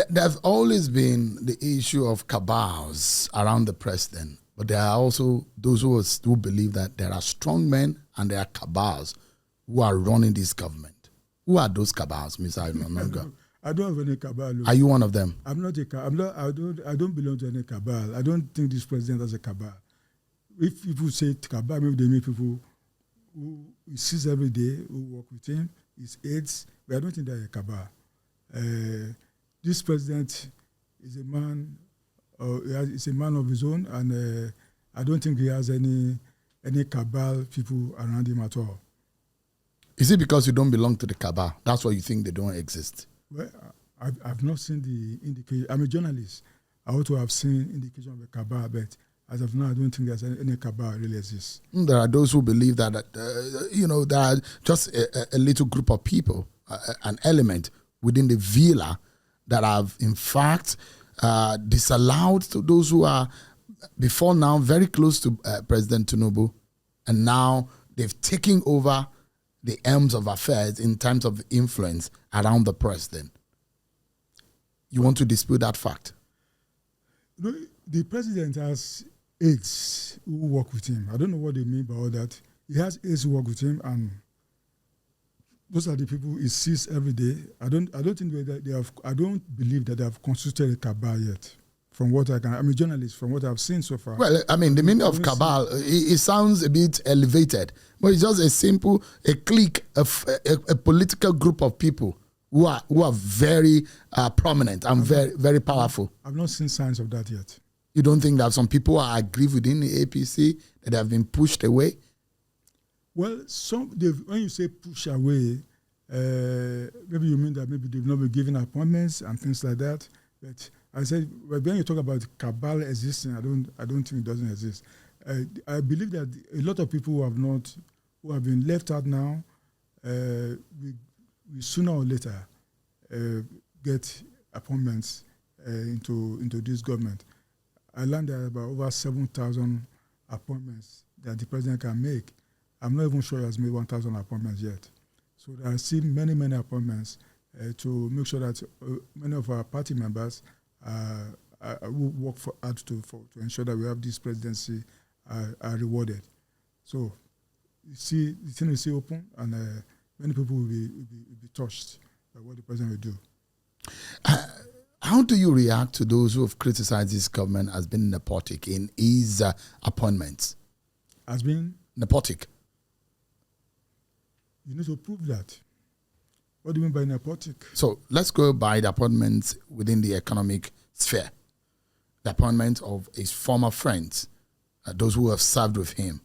There's always been the issue of cabals around the president, but there are also those who believe that there are strong men and there are cabals who are running this government. Who are those cabals, Mr. Ononuga? I don't have any cabal. Are you one of them? I'm not I don't belong to any cabal. I don't think this president has a cabal. If people say cabal, maybe they mean people who he sees every day, who work with him, his aides, but I don't think they're a cabal. This president is a man, is a man of his own, and I don't think he has any cabal people around him at all. Is it because you don't belong to the cabal? That's why you think they don't exist? Well, I've not seen the indication. I'm a journalist. I ought to have seen indication of a cabal, but as of now, I don't think there's any cabal really exists. There are those who believe that, there are just a little group of people, an element within the villa that have, in fact, disallowed to those who are, before now, very close to President Tinubu, and now they've taken over the arms of affairs in terms of influence around the president. You want to dispute that fact? No, the president has aides who work with him. I don't know what they mean by all that. He has aides who work with him, and those are the people he sees every day. I don't think that they have. I don't believe that they have constituted a cabal yet. From what I'm a journalist. From what I've seen so far. Well, I mean, the meaning of cabal, it sounds a bit elevated, but it's just a clique, a political group of people who are very prominent and very, very powerful. I've not seen signs of that yet. You don't think that some people are aggrieved within the APC that have been pushed away? Well, when you say push away, maybe you mean that maybe they've not been given appointments and things like that. But I said, well, when you talk about cabal existing, I don't think it doesn't exist. I believe that a lot of people who have been left out now, will sooner or later get appointments into this government. I learned that about over 7,000 appointments that the president can make. I'm not even sure he has made 1,000 appointments yet. So there are still many, many appointments to make sure that many of our party members will work hard to ensure that we have this presidency are rewarded. So you see, the thing is still open, and many people will be touched by what the president will do. How do you react to those who have criticized this government as being nepotic in his appointments? As being? Nepotic. You need to prove that. What do you mean by nepotic? So let's go by the appointments within the economic sphere. The appointment of his former friends, those who have served with him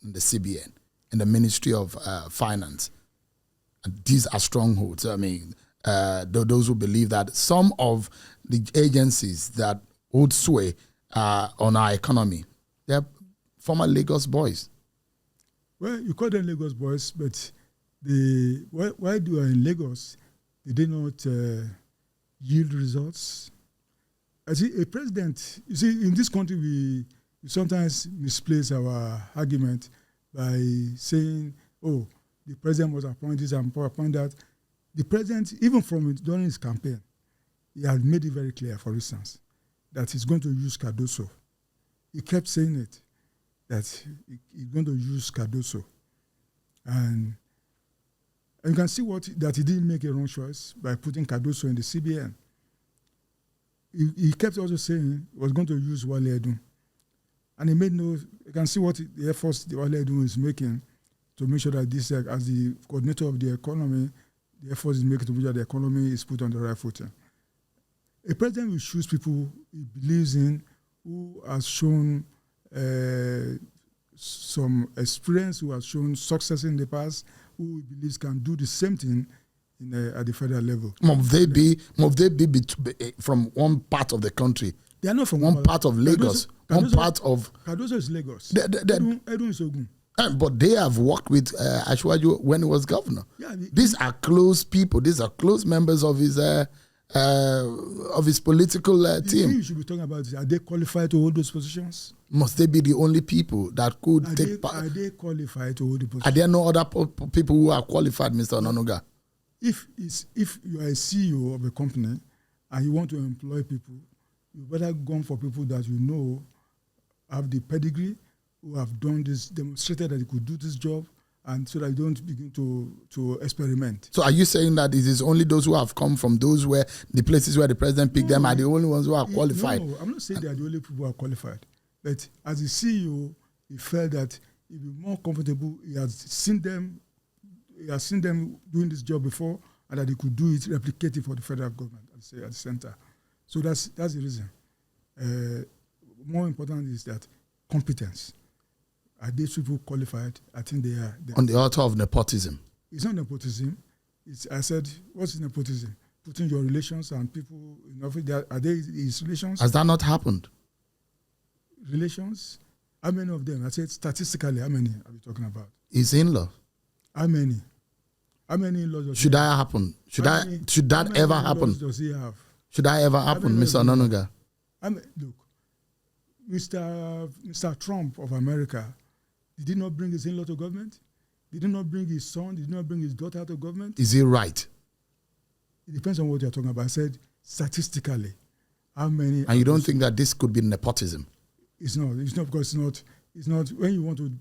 in the CBN, in the Ministry of Finance. And these are strongholds. I mean, those who believe that some of the agencies that hold sway on our economy, they're former Lagos boys. Well, you call them Lagos boys, but why do in Lagos, did they not yield results? I see a president, you see, in this country, we sometimes misplace our argument by saying, oh, the president was appointed this and appointed that. The president, even during his campaign, he had made it very clear, for instance, that he's going to use Cardoso. He kept saying it, that he's going to use Cardoso. And you can see that he didn't make a wrong choice by putting Cardoso in the CBN. He kept also saying he was going to use Wale Edun. And he made you can see what the efforts Wale Edun is making to make sure that this, as the coordinator of the economy, the efforts is making to make sure the economy is put on the right footing. A president will choose people he believes in, who has shown some experience, who has shown success in the past, who he believes can do the same thing at the federal level. Must they be from one part of the country? They are not from one part of Lagos. One part of Cardoso is Lagos. Edun is Ogun. But they have worked with Ashwaju when he was governor. Yeah, these are close people. These are close members of his political team. You should be talking about, are they qualified to hold those positions? Must they be the only people that could take part? Are they qualified to hold the positions? Are there no other people who are qualified, Mr. Ononuga? If you are a CEO of a company and you want to employ people, you better go for people that you know have the pedigree, who have done this, demonstrated that they could do this job, and so that you don't begin to experiment. So are you saying that it is only those who have come from the places where the president picked them are the only ones who are qualified? No, I'm not saying they are the only people who are qualified. But as a CEO, he felt that he'd be more comfortable. He has seen them doing this job before, and that he could do it, replicate it for the federal government at the center. So that's the reason. More important is that competence. Are these people qualified? I think they are. On the altar of nepotism. It's not nepotism. I said, what's nepotism? Putting your relations and people in office. Are they his relations? Has that not happened? Relations? How many of them? I said statistically, how many are we talking about? His in-law. How many? How many in-laws? Should that happen? Should that ever happen? Does he have? Should that ever happen, Mr. Ononuga? Look, Mr. Trump of America, did he not bring his in-law to government? Did he not bring his son? Did he not bring his daughter to government? Is he right? It depends on what you're talking about. I said statistically, how many? And you don't think that this could be nepotism? It's not. It's not because it's not. When you want to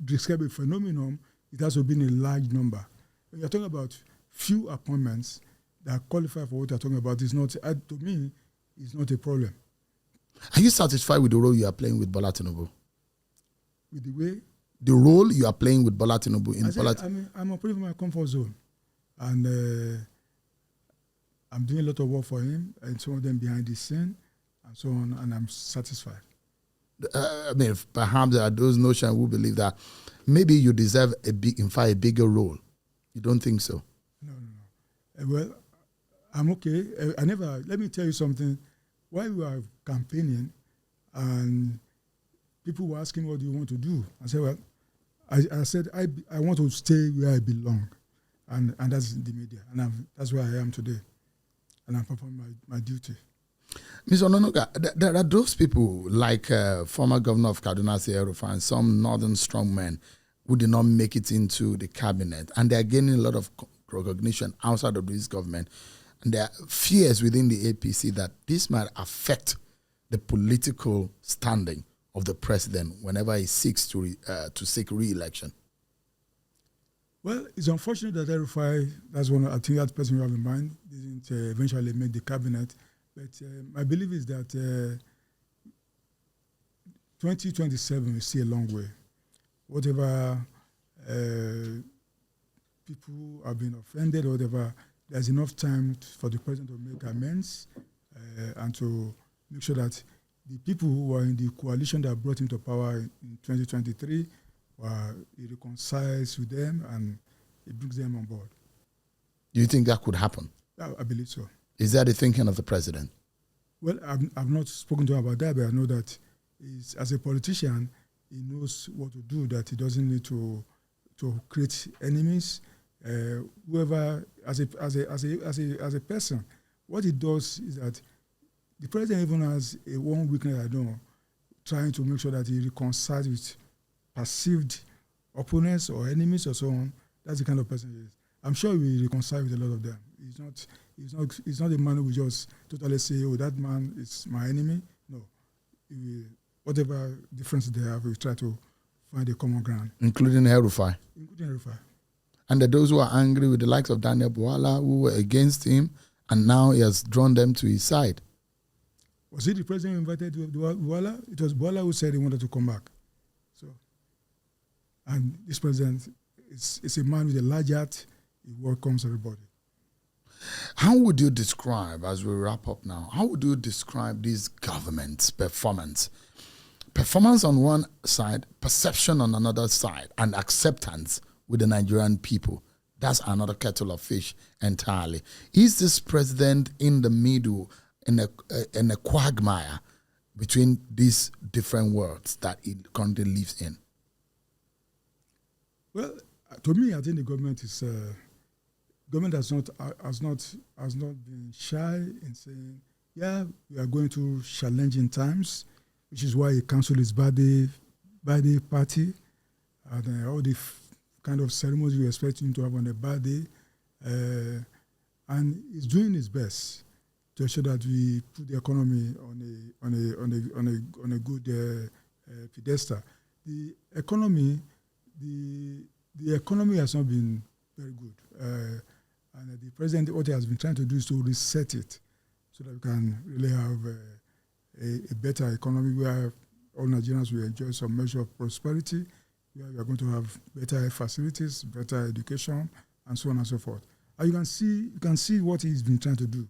describe a phenomenon, it has to be in a large number. When you're talking about few appointments that qualify for what you're talking about, is not. To me, it's not a problem. Are you satisfied with the role you are playing with Bwala Tinubu? With the way? The role you are playing with Bwala Tinubu in politics? I'm operating my comfort zone. And I'm doing a lot of work for him, and some of them behind the scene, and so on, and I'm satisfied. Perhaps there are those notions who believe that maybe you deserve a bigger role. You don't think so? No. Well, I'm okay. Let me tell you something. While we were campaigning, and people were asking, what do you want to do? I said, well, I said, I want to stay where I belong. And that's in the media. And that's where I am today. And I'm performing my duty. Mr. Ononuga, there are those people like former governor of Kaduna, El-Rufai, and some northern strongmen who did not make it into the cabinet. And they are gaining a lot of recognition outside of this government. And there are fears within the APC that this might affect the political standing of the president whenever he seeks to seek re-election. Well, it's unfortunate that El-Rufai, that's one. I think that person you have in mind, didn't eventually make the cabinet. But my belief is that 2027 is still a long way. Whatever people have been offended or whatever, there's enough time for the president to make amends and to make sure that the people who were in the coalition that brought him to power in 2023, he reconciles with them and he brings them on board. Do you think that could happen? I believe so. Is that the thinking of the president? Well, I've not spoken to him about that, but I know that as a politician, he knows what to do, that he doesn't need to create enemies. Whoever, as a person, what he does is that the president even has one weakness, I know, trying to make sure that he reconciles with perceived opponents or enemies or so on. That's the kind of person he is. I'm sure he will reconcile with a lot of them. He's not a man who will just totally say, oh, that man is my enemy. No. Whatever difference they have, we try to find a common ground. Including El-Rufai? Including El-Rufai. And there are those who are angry with the likes of Daniel Bwala, who were against him, and now he has drawn them to his side. Was it the president who invited Bwala? It was Bwala who said he wanted to come back. So, and this president is a man with a large heart. He welcomes everybody. How would you describe, as we wrap up now, how would you describe this government's performance? Performance on one side, perception on another side, and acceptance with the Nigerian people. That's another kettle of fish entirely. Is this president in the middle, in a quagmire between these different worlds that he currently lives in? Well, to me, I think the government is government has not been shy in saying, yeah, we are going through challenging times, which is why he canceled his birthday party and all the kind of ceremonies we expect him to have on a birthday, and he's doing his best. to ensure that we put the economy on a good pedestal. The economy has not been very good, and the president, what he has been trying to do is to reset it so that we can really have a better economy where all Nigerians will enjoy some measure of prosperity, where we are going to have better facilities, better education, and so on and so forth. And you can see what he's been trying to do.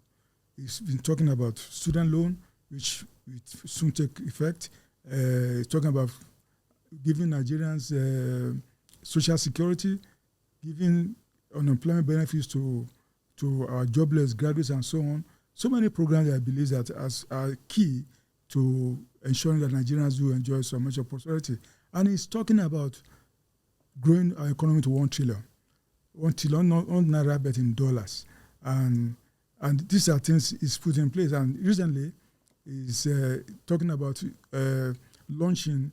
He's been talking about student loan, which will soon take effect. He's talking about giving Nigerians social security, giving unemployment benefits to our jobless graduates and so on. So many programs that I believe that are key to ensuring that Nigerians do enjoy some measure of prosperity. And he's talking about growing our economy to 1 trillion. 1 trillion, not naira, but in dollars. And these are things he's put in place. And recently, he's talking about launching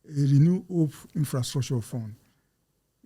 a Renew Hope Infrastructure Fund.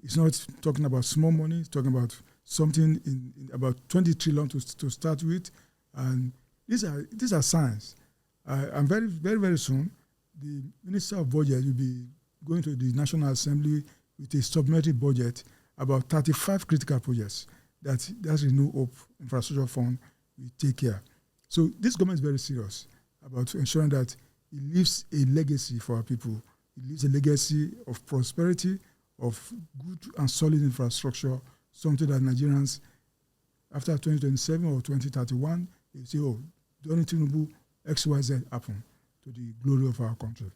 It's not talking about small money. It's talking about something in about 20 trillion to start with. And these are signs. And very, very, very soon, the Minister of Budget will be going to the National Assembly with a supplementary budget about 35 critical projects that Renew Hope Infrastructure Fund will take care. So this government is very serious about ensuring that it leaves a legacy for our people. It leaves a legacy of prosperity, of good and solid infrastructure, something that Nigerians, after 2027 or 2031, they say, oh, during Tinubu, XYZ happened to the glory of our country.